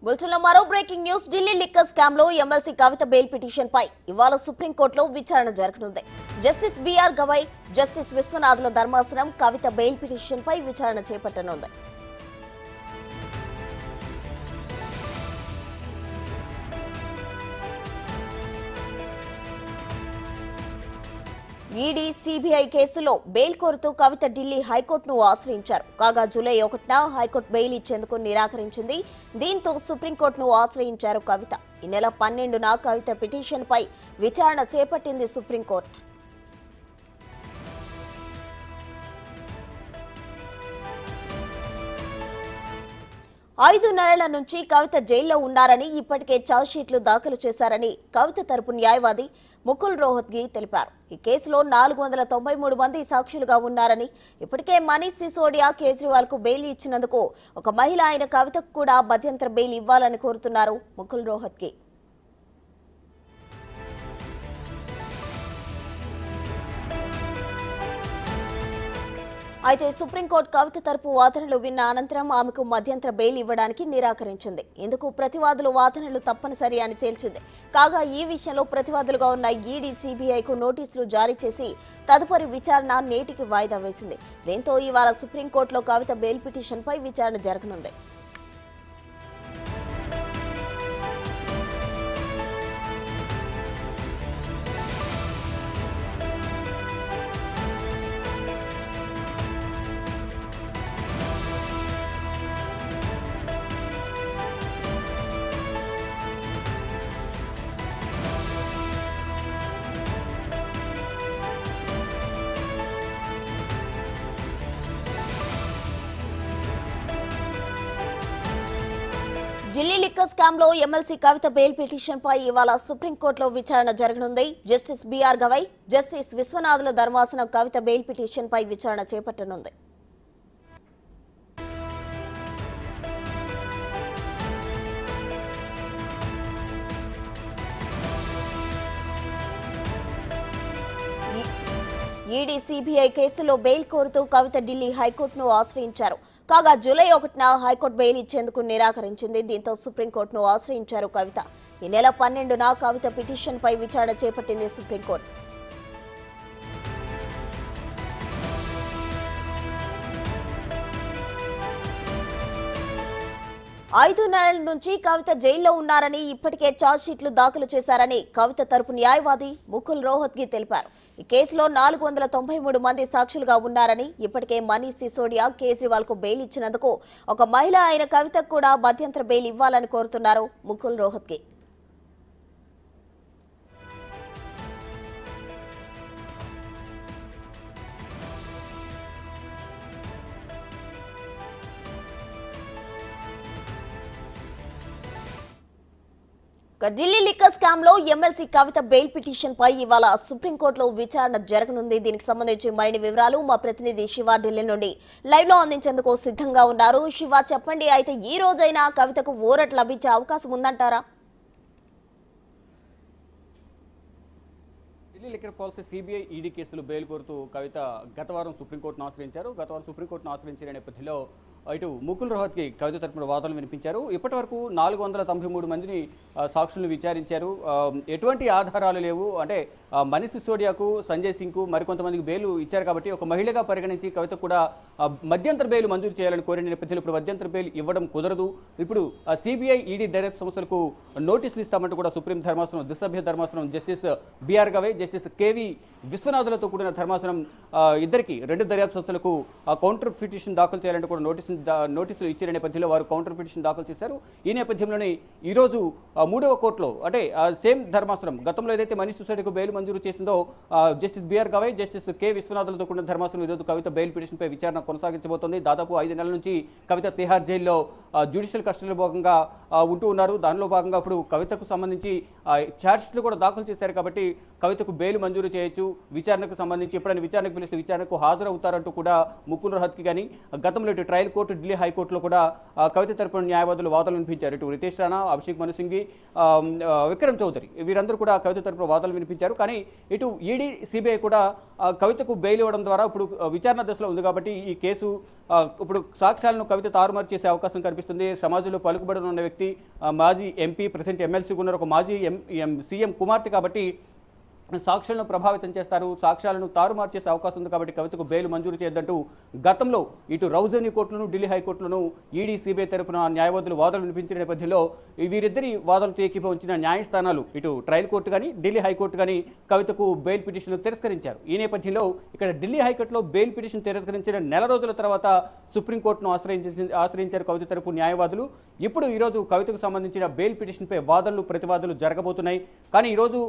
బులెటిన్లో మరో breaking news. Delhi liquor scam లో ఎమ్మెల్సీ కవిత బెయిల్ పిటిషన్ పై ఇవాళ సుప్రీంకోర్టులో విచారణ జరగనుంది. జస్టిస్ బిఆర్ గవై, జస్టిస్ విశ్వనాథ్ల ధర్మాసనం కవిత బెయిల్ పిటిషన్ పై విచారణ చేపట్టనుంది. ఈడీ, సిబిఐ కేసులో బెయిల్ కోరుతూ కవిత ఢిల్లీ హైకోర్టును ఆశ్రయించారు. కాగా జూలై 1న హైకోర్టు బెయిల్ ఇచ్చేందుకు నిరాకరించింది. దీంతో సుప్రీంకోర్టును ఆశ్రయించారు కవిత. ఈ నెల 12న కవిత పిటిషన్పై విచారణ చేపట్టింది సుప్రీంకోర్టు. ఐదు నెలల నుంచి కవిత జైల్లో ఉన్నారని, ఇప్పటికే ఛార్జ్షీట్లు దాఖలు చేశారని కవిత తరపు న్యాయవాది ముకుల్ రోహత్గి తెలిపారు. ఈ కేసులో 493 మంది సాక్షులుగా ఉన్నారని, ఇప్పటికే మనీష్ సిసోడియా, కేజ్రీవాల్ కు బెయిల్ ఇచ్చినందుకు ఒక మహిళ అయిన కవితకు కూడా మధ్యంతర బెయిల్ ఇవ్వాలని కోరుతున్నారు ముకుల్ రోహత్గి. అయితే సుప్రీంకోర్టు కవిత తరపు వాదనలు విన్న అనంతరం ఆమెకు మధ్యంతర బెయిల్ ఇవ్వడానికి నిరాకరించింది. ఇందుకు ప్రతివాదులు వాదనలు తప్పనిసరి అని తేల్చింది. కాగా ఈ విషయంలో ప్రతివాదులుగా ఉన్న ఈడీ, సిబిఐకు నోటీసులు జారీ చేసి తదుపరి విచారణ నేటికి వాయిదా వేసింది. దీంతో ఇవాళ సుప్రీంకోర్టులో కవిత బెయిల్ పిటిషన్పై విచారణ జరగనుంది. ఢిల్లీ లిక్కర్ స్కామ్ లో ఎమ్మెల్సీ కవిత బెయిల్ పిటిషన్ పై ఇవాళ సుప్రీంకోర్టులో విచారణ జరగనుంది. జస్టిస్ బిఆర్ గవై, జస్టిస్ విశ్వనాథ్ల ధర్మాసనం కవిత బెయిల్ పిటిషన్ పై విచారణ చేపట్టనుంది. ఈడీ, సిబిఐ కేసులో బెయిల్ కోరుతూ కవిత ఢిల్లీ హైకోర్టును ఆశ్రయించారు. కాగా జూలై 1న హైకోర్టు బెయిల్ ఇచ్చేందుకు నిరాకరించింది. దీంతో సుప్రీంకోర్టును ఆశ్రయించారు కవిత. ఈ నెల 12న కవిత పిటిషన్పై విచారణ చేపట్టింది సుప్రీంకోర్టు. ఐదు నెలల నుంచి కవిత జైల్లో ఉన్నారని, ఇప్పటికే ఛార్జ్షీట్లు దాఖలు చేశారని కవిత తరపు న్యాయవాది ముకుల్ రోహత్గి తెలిపారు. ఈ కేసులో 493 మంది సాక్షులుగా ఉన్నారని, ఇప్పటికే మనీష్ సిసోడియా, కేజ్రీవాల్ కు బెయిల్ ఇచ్చినందుకు ఒక మహిళ అయిన కవితకు కూడా మధ్యంతర బెయిల్ ఇవ్వాలని కోరుతున్నారు ముకుల్ రోహత్గి. ఢిల్లీ లిక్కర్ స్కామ్ లో ఎమ్మెల్సీ కవిత బెయిల్ పిటిషన్ పై ఇవాళ సుప్రీంకోర్టులో విచారణ జరగనుంది. దీనికి సంబంధించి మరిన్ని వివరాలు మా ప్రతినిధి శివ ఢిల్లీ నుండి లైవ్ లో అందించేందుకు సిద్ధంగా ఉన్నారు. శివ, చెప్పండి, అయితే ఈ రోజైనా కవితకు ఊరట లభించే అవకాశం ఉందంటారా? Delhi liquor policy, CBI, ED కేసులు బెయిల్ కోరుతూ కవిత గత వారం సుప్రీంకోర్టును ఆశ్రయించారు. గత వారం సుప్రీంకోర్టును ఆశ్రయించిన నేపథ్యంలో ఇటు ముకుల్ రోహత్కి కవిత తరపున వాదనలు వినిపించారు. ఇప్పటి వరకు 493 మందిని సాక్షులను విచారించారు. ఎటువంటి ఆధారాలు లేవు. అంటే మనీష్ సిసోడియాకు, సంజయ్ సింగ్కు మరికొంతమందికి బెయిల్ ఇచ్చారు కాబట్టి ఒక మహిళగా పరిగణించి కవిత కూడా మధ్యంతర బెయిల్ మంజూరు చేయాలని కోరిన నేపథ్యంలో ఇప్పుడు మధ్యంతర బెయిల్ ఇవ్వడం కుదరదు. ఇప్పుడు సిబిఐ, ఈడీ దర్యాప్తు సంస్థలకు నోటీసులు ఇస్తామంటూ కూడా సుప్రీం ధర్మాసనం, ద్విసభ్య ధర్మాసనం justice BR Gavai, justice KV విశ్వనాథులతో కూడిన ధర్మాసనం ఇద్దరికి, రెండు దర్యాప్తు సంస్థలకు కౌంటర్ పిటిషన్ దాఖలు చేయాలంటూ కూడా నోటీసులు ఇచ్చిన నేపథ్యంలో వారు కౌంటర్ పిటిషన్ దాఖలు చేశారు. ఈ నేపథ్యంలోనే ఈరోజు 3వ కోర్టులో, అంటే సేమ్ ధర్మాసనం గతంలో ఏదైతే మనీష్ సిసోడియాకు బెయిల్ మంజూరు చేసిందో justice BR Gavai, justice K విశ్వనాథులతో కూడిన ధర్మాసనం ఈరోజు కవిత బెయిల్ పిటిషన్పై విచారణ కొనసాగించబోతోంది. దాదాపు 5 నెలల నుంచి కవిత తిహార్ జైల్లో జ్యుడిషియల్ కస్టడీలో భాగంగా ఉంటూ ఉన్నారు. దానిలో భాగంగా ఇప్పుడు కవితకు సంబంధించి ఛార్జ్షీట్లు కూడా దాఖలు చేశారు కాబట్టి కవితకు బెయిల్ మంజూరు చేయొచ్చు. విచారణకు సంబంధించి ఎప్పుడైనా విచారణకు పిలిస్తే విచారణకు హాజరవుతారంటూ కూడా ముకుల్ రోహత్కి కానీ గతంలో ఇటు ట్రయల్ కోర్టు, ఢిల్లీ హైకోర్టులో కూడా కవిత తరపున న్యాయవాదులు వాదనలు వినిపించారు. ఇటు రితేష్ రాణా, అభిషేక్ మను సింఘ్వి, విక్రమ్ చౌదరి వీరందరూ కూడా కవిత తరపున వాదనలు వినిపించారు. కానీ ఇటు ఈడీ, సిబిఐ కూడా కవితకు బెయిల్ ఇవ్వడం ద్వారా ఇప్పుడు విచారణ దశలో ఉంది కాబట్టి ఈ కేసు ఇప్పుడు సాక్ష్యాలను కవిత తారుమారు చేసే అవకాశం కనిపిస్తుంది. సమాజంలో పలుకుబడి ఉన్న వ్యక్తి, మాజీ ఎంపీ, ప్రెసిడెంట్ ఎమ్మెల్సీ ఉన్నారు, ఒక మాజీ సీఎం కుమార్తె కాబట్టి సాక్ష్యాలను ప్రభావితం చేస్తారు, సాక్ష్యాలను తారుమారు చేసే అవకాశం ఉంది కాబట్టి కవితకు బెయిల్ మంజూరు చేయొద్దంటూ గతంలో ఇటు రౌజనీ కోర్టులను, ఢిల్లీ హైకోర్టులను ఈడీ, సిబిఐ తరపున న్యాయవాదులు వాదనలు వినిపించిన నేపథ్యంలో వీరిద్దరి వాదనలతో ఏకీభవించిన న్యాయస్థానాలు ఇటు ట్రయల్ కోర్టు కానీ, ఢిల్లీ హైకోర్టు కానీ కవితకు బెయిల్ పిటిషన్లు తిరస్కరించారు. ఈ నేపథ్యంలో ఇక్కడ ఢిల్లీ హైకోర్టులో బెయిల్ పిటిషన్ తిరస్కరించిన నెల రోజుల తర్వాత సుప్రీంకోర్టును ఆశ్రయించారు కవిత తరపు న్యాయవాదులు. ఇప్పుడు ఈరోజు కవితకు సంబంధించిన బెయిల్ పిటిషన్పై వాదనలు, ప్రతివాదనలు జరగబోతున్నాయి. కానీ ఈరోజు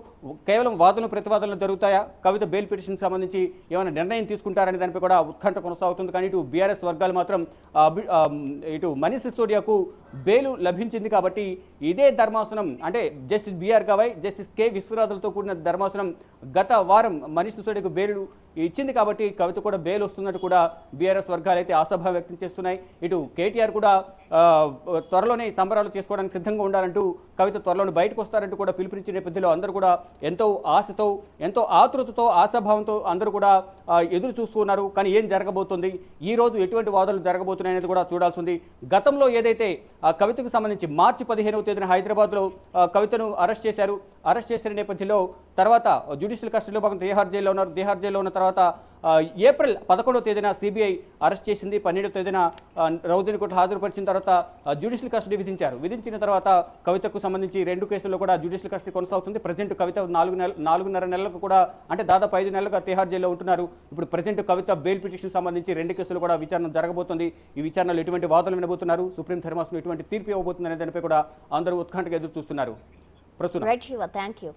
కేవలం వాదనలు, ప్రతివాదనలు జరుగుతాయా, కవిత బెయిల్ పిటిషన్ సంబంధించి ఏమైనా నిర్ణయం తీసుకుంటారనే దానిపై కూడా ఉత్కంఠ కొనసాగుతుంది. కానీ ఇటు బీఆర్ఎస్ వర్గాలు మాత్రం ఇటు మనీష్ సిసోడియాకు బెయిల్ లభించింది కాబట్టి ఇదే ధర్మాసనం అంటే justice BR Gavai, justice K విశ్వనాథులతో కూడిన ధర్మాసనం గత వారం మనీష్ సిసోడియాకు బెయిల్ ఇచ్చింది కాబట్టి కవిత కూడా బెయిల్ వస్తున్నట్టు కూడా బీఆర్ఎస్ వర్గాలు అయితే ఆశాభావం వ్యక్తం చేస్తున్నాయి. ఇటు కేటీఆర్ కూడా త్వరలోనే సంబరాలు చేసుకోవడానికి సిద్ధంగా ఉండాలంటూ, కవిత త్వరలోనే బయటకు వస్తారంటూ కూడా పిలుపునిచ్చిన నేపథ్యంలో అందరూ కూడా ఎంతో ఆశతో, ఎంతో ఆతృతతో, ఆశాభావంతో అందరూ కూడా ఎదురు చూస్తూ ఉన్నారు. కానీ ఏం జరగబోతుంది, ఈ రోజు ఎటువంటి వాదనలు జరగబోతున్నాయి అనేది కూడా చూడాల్సి ఉంది. గతంలో ఏదైతే కవితకు సంబంధించి మార్చి 15వ తేదీన హైదరాబాద్లో కవితను అరెస్ట్ చేసిన నేపథ్యంలో తర్వాత జ్యుడిషియల్ కస్టడీలో భాగంగా తిహార్ జైల్లో ఉన్నారు. తిహార్ జైల్లో ఉన్న తర్వాత ఏప్రిల్ 11వ తేదీన సిబిఐ అరెస్ట్ చేసింది. 12వ తేదీన రౌజనీ కోర్టు హాజరుపరిచిన తర్వాత జ్యుడిషియల్ కస్టడీ విధించిన తర్వాత కవితకు సంబంధించి 2 కేసుల్లో కూడా జ్యుడిషియల్ కస్టడీ కొనసాగుతుంది. ప్రజెంట్ కవిత 4.5 నెలలకు కూడా అంటే దాదాపు 5 నెలలుగా తిహార్ జైల్లో ఉంటున్నారు. ఇప్పుడు ప్రజెంట్ కవిత బెయిల్ పిటిషన్ సంబంధించి 2 కేసులు కూడా విచారణ జరగబోతుంది. ఈ విచారణలో ఎటువంటి వాదనలు వినబోతున్నారు, సుప్రీం ధర్మాసనం ఎటువంటి తీర్పు ఇవ్వబోతుంది అనే దానిపై కూడా అందరూ ఉత్కంఠగా ఎదురు చూస్తున్నారు. ప్రస్తుతం థ్యాంక్ యూ.